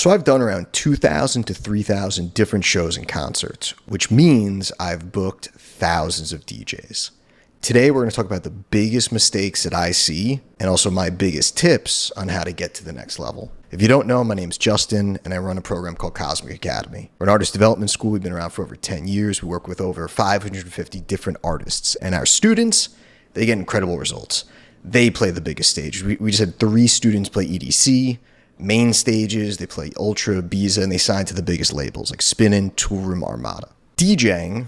So I've done around 2,000 to 3,000 different shows and concerts, which means I've booked thousands of DJs. Today, we're going to talk about the biggest mistakes that I see and also my biggest tips on how to get to the next level. If you don't know, my name's Justin, and I run a program called Cosmic Academy. We're an artist development school. We've been around for over 10 years. We work with over 550 different artists. And our students, they get incredible results. They play the biggest stage. We just had 3 students play EDC, main stages. They play Ultra, Ibiza, and they sign to the biggest labels like Spinnin, Toolroom, Armada. DJing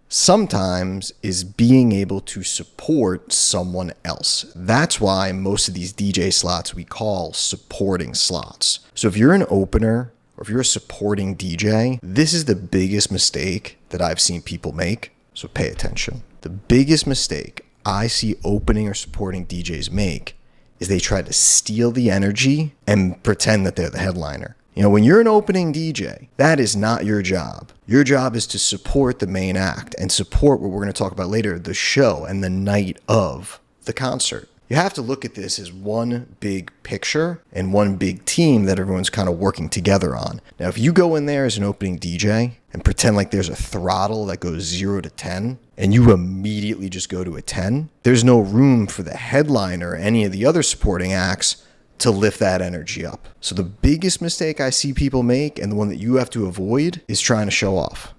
sometimes is being able to support someone else. That's why most of these DJ slots we call supporting slots. So if you're an opener or if you're a supporting DJ, this is the biggest mistake that I've seen people make. So pay attention. The biggest mistake I see opening or supporting DJs make is they try to steal the energy and pretend that they're the headliner. You know, when you're an opening DJ, that is not your job. Your job is to support the main act and support what we're going to talk about later, the show and the night of the concert. You have to look at this as one big picture and one big team that everyone's kind of working together on. Now, if you go in there as an opening DJ and pretend like there's a throttle that goes 0 to 10 and you immediately just go to a 10, there's no room for the headliner or any of the other supporting acts to lift that energy up. So the biggest mistake I see people make, and the one that you have to avoid, is trying to show off,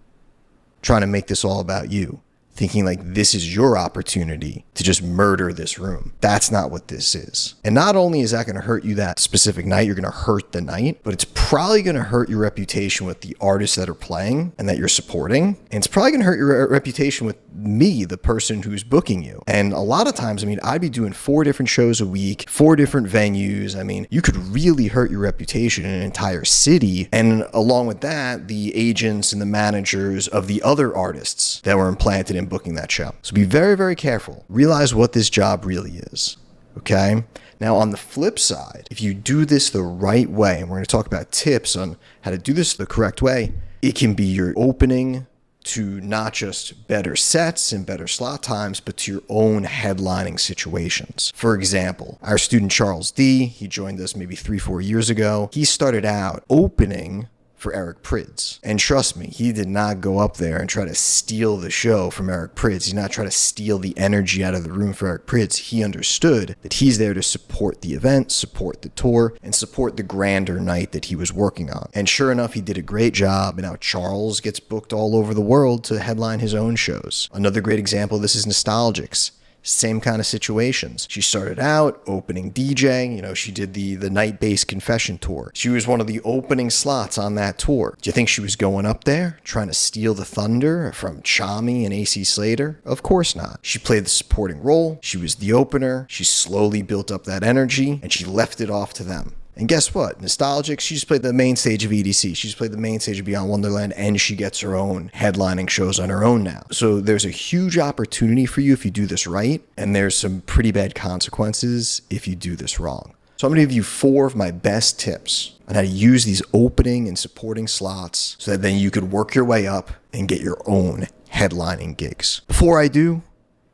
trying to make this all about you, thinking like this is your opportunity to just murder this room. That's not what this is. And not only is that going to hurt you that specific night, you're going to hurt the night, but it's probably going to hurt your reputation with the artists that are playing and that you're supporting. And it's probably going to hurt your reputation with me, the person who's booking you. And a lot of times, I'd be doing 4 different shows a week, 4 different venues. You could really hurt your reputation in an entire city. And along with that, the agents and the managers of the other artists that were implanted in booking that show. So be very, very careful. Realize what this job really is. Okay? Now, on the flip side, if you do this the right way, and we're going to talk about tips on how to do this the correct way, it can be your opening to not just better sets and better slot times, but to your own headlining situations. For example, our student Charles D, he joined us maybe 3-4 years ago. He started out opening for Eric Prydz. And trust me, he did not go up there and try to steal the show from Eric Prydz. He did not try to steal the energy out of the room for Eric Prydz. He understood that he's there to support the event, support the tour, and support the grander night that he was working on. And sure enough, he did a great job, and now Charles gets booked all over the world to headline his own shows. Another great example of this is Nostalgics. Same kind of situations. She started out opening DJ. She did the night-based confession tour. She was one of the opening slots on that tour. Do you think she was going up there trying to steal the thunder from Chami and AC Slater? Of course not. She played the supporting role. She was the opener. She slowly built up that energy, and she left it off to them. And guess what? Nostalgic, she just played the main stage of EDC. She just played the main stage of Beyond Wonderland, and she gets her own headlining shows on her own now. So there's a huge opportunity for you if you do this right, and there's some pretty bad consequences if you do this wrong. So I'm going to give you 4 of my best tips on how to use these opening and supporting slots so that then you could work your way up and get your own headlining gigs. Before I do,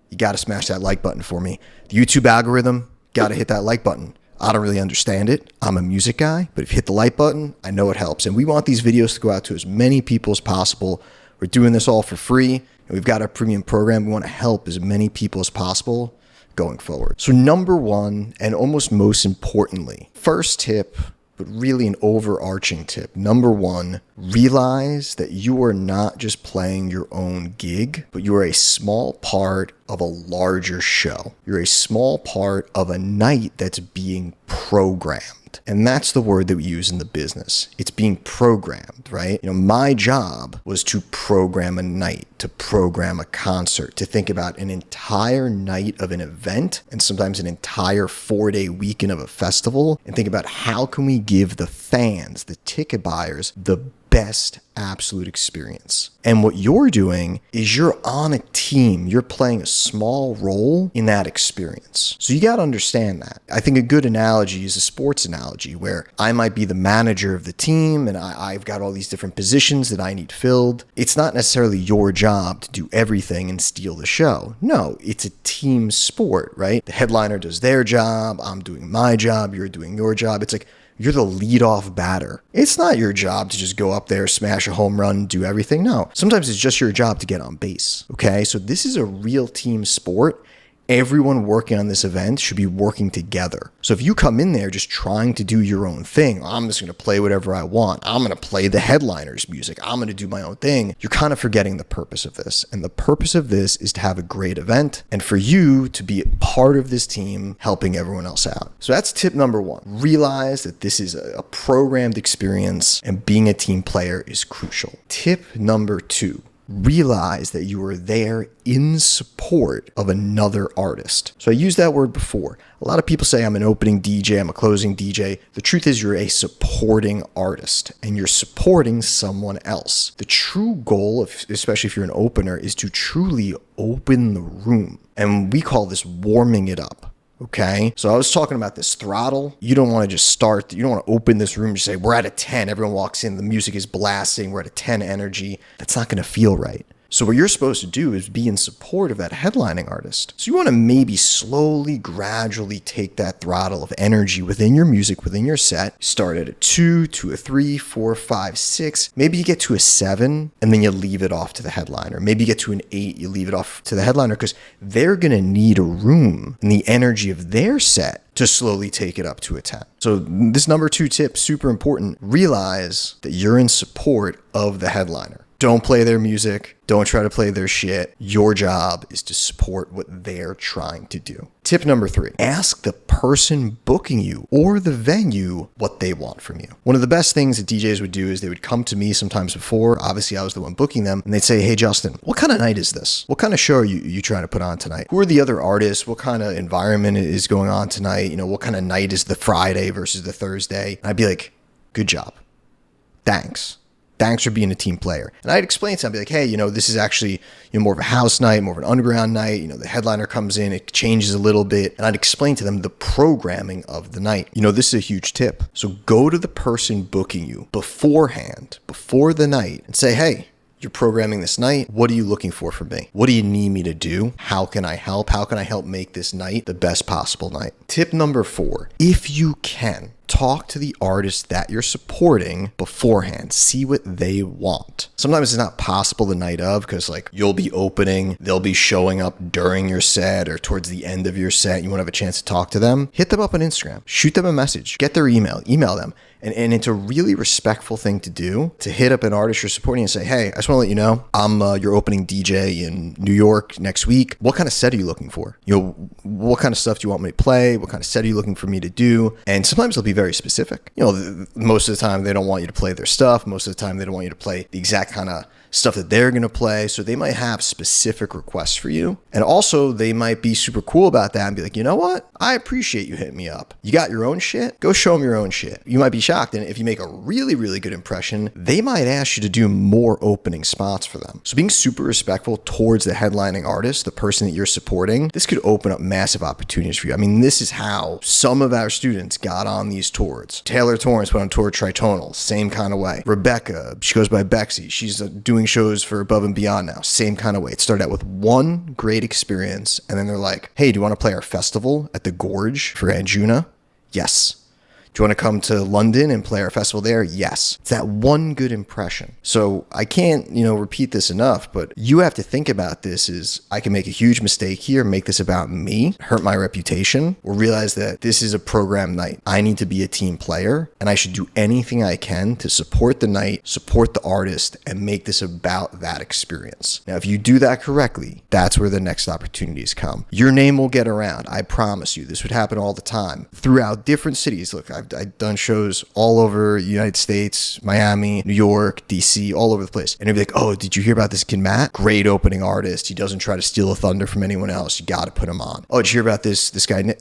you got to smash that like button for me. The YouTube algorithm, got to hit that like button. I don't really understand it. I'm a music guy, but if you hit the like button, I know it helps. And we want these videos to go out to as many people as possible. We're doing this all for free, and we've got our premium program. We want to help as many people as possible going forward. So number 1, and almost most importantly, first tip, but really an overarching tip. Number 1, realize that you are not just playing your own gig, but you are a small part of a larger show. You're a small part of a night that's being programmed. And that's the word that we use in the business. It's being programmed, right? My job was to program a night, to program a concert, to think about an entire night of an event and sometimes an entire 4-day weekend of a festival, and think about how can we give the fans, the ticket buyers, the best absolute experience. And what you're doing is you're on a team. You're playing a small role in that experience. So you got to understand that. I think a good analogy is a sports analogy where I might be the manager of the team and I've got all these different positions that I need filled. It's not necessarily your job to do everything and steal the show. No, it's a team sport, right? The headliner does their job. I'm doing my job. You're doing your job. It's like You're the leadoff batter. It's not your job to just go up there, smash a home run, do everything. No, sometimes it's just your job to get on base. Okay, so this is a real team sport. Everyone working on this event should be working together. So if you come in there just trying to do your own thing, I'm just going to play whatever I want, I'm going to play the headliner's music, I'm going to do my own thing, you're kind of forgetting the purpose of this. And the purpose of this is to have a great event and for you to be part of this team helping everyone else out. So that's tip number one. Realize that this is a programmed experience and being a team player is crucial. Tip number two. Realize that you are there in support of another artist. So I used that word before. A lot of people say I'm an opening DJ, I'm a closing DJ. The truth is you're a supporting artist and you're supporting someone else. The true goal, especially if you're an opener, is to truly open the room. And we call this warming it up. Okay, so I was talking about this throttle. You don't want to just start, you don't want to open this room and just say, we're at a 10. Everyone walks in, the music is blasting, we're at a 10 energy. That's not going to feel right. So what you're supposed to do is be in support of that headlining artist. So you want to maybe slowly, gradually take that throttle of energy within your music, within your set. Start at a 2 to a 3, 4, 5, 6. Maybe you get to a 7 and then you leave it off to the headliner. Maybe you get to an 8, you leave it off to the headliner because they're going to need a room and the energy of their set to slowly take it up to a 10. So this number 2 tip, super important. Realize that you're in support of the headliner. Don't play their music. Don't try to play their shit. Your job is to support what they're trying to do. Tip number 3, ask the person booking you or the venue what they want from you. One of the best things that DJs would do is they would come to me sometimes before. Obviously, I was the one booking them. And they'd say, hey, Justin, what kind of night is this? What kind of show are you trying to put on tonight? Who are the other artists? What kind of environment is going on tonight? You know, what kind of night is the Friday versus the Thursday? And I'd be like, good job. Thanks. Thanks for being a team player. And I'd explain to them, I'd be like, hey, this is actually, more of a house night, more of an underground night. The headliner comes in, it changes a little bit. And I'd explain to them the programming of the night. This is a huge tip. So go to the person booking you beforehand, before the night, and say, hey, you're programming this night. What are you looking for from me? What do you need me to do? How can I help? How can I help make this night the best possible night? Tip number 4, if you can, talk to the artist that you're supporting beforehand. See what they want. Sometimes it's not possible the night of because you'll be opening, they'll be showing up during your set or towards the end of your set. You won't have a chance to talk to them. Hit them up on Instagram. Shoot them a message. Get their email them. And it's a really respectful thing to do, to hit up an artist you're supporting and say, hey, I just want to let you know, I'm your opening DJ in New York next week. What kind of set are you looking for? What kind of stuff do you want me to play? What kind of set are you looking for me to do? And sometimes they'll be very specific. Most of the time they don't want you to play their stuff. Most of the time they don't want you to play the exact kind of stuff that they're going to play. So they might have specific requests for you. And also they might be super cool about that and be like, you know what? I appreciate you hitting me up. You got your own shit? Go show them your own shit. You might be shocked. And if you make a really, really good impression, they might ask you to do more opening spots for them. So being super respectful towards the headlining artist, the person that you're supporting, this could open up massive opportunities for you. I mean, this is how some of our students got on these tours. Taylor Torrance went on tour Tritonal, same kind of way. Rebecca, she goes by Bexy. She's doing shows for Above and Beyond now, same kind of way. It started out with one great experience, and then they're like, hey, do you want to play our festival at the Gorge for Anjuna? Yes. Do you want to come to London and play our festival there? Yes. It's that one good impression. So I can't, repeat this enough, but you have to think about this as I can make a huge mistake here, make this about me, hurt my reputation, or realize that this is a program night. I need to be a team player and I should do anything I can to support the night, support the artist, and make this about that experience. Now, if you do that correctly, that's where the next opportunities come. Your name will get around. I promise you, this would happen all the time throughout different cities. Look, I've done shows all over the United States, Miami, New York, DC, all over the place. And they'd be like, oh, did you hear about this kid Matt? Great opening artist. He doesn't try to steal a thunder from anyone else. You got to put him on. Oh, did you hear about this guy Nick?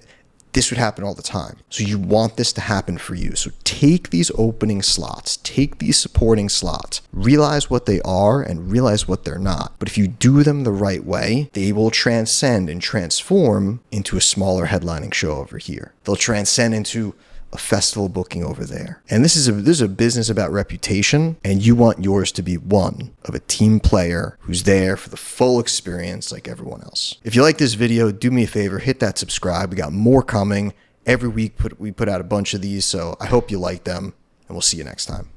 This would happen all the time. So you want this to happen for you. So take these opening slots, take these supporting slots, realize what they are and realize what they're not. But if you do them the right way, they will transcend and transform into a smaller headlining show over here. They'll transcend into a festival booking over there. And this is a business about reputation, and you want yours to be one of a team player who's there for the full experience like everyone else. If you like this video, do me a favor, hit that subscribe. We got more coming Every week we put out a bunch of these, so I hope you like them, and we'll see you next time.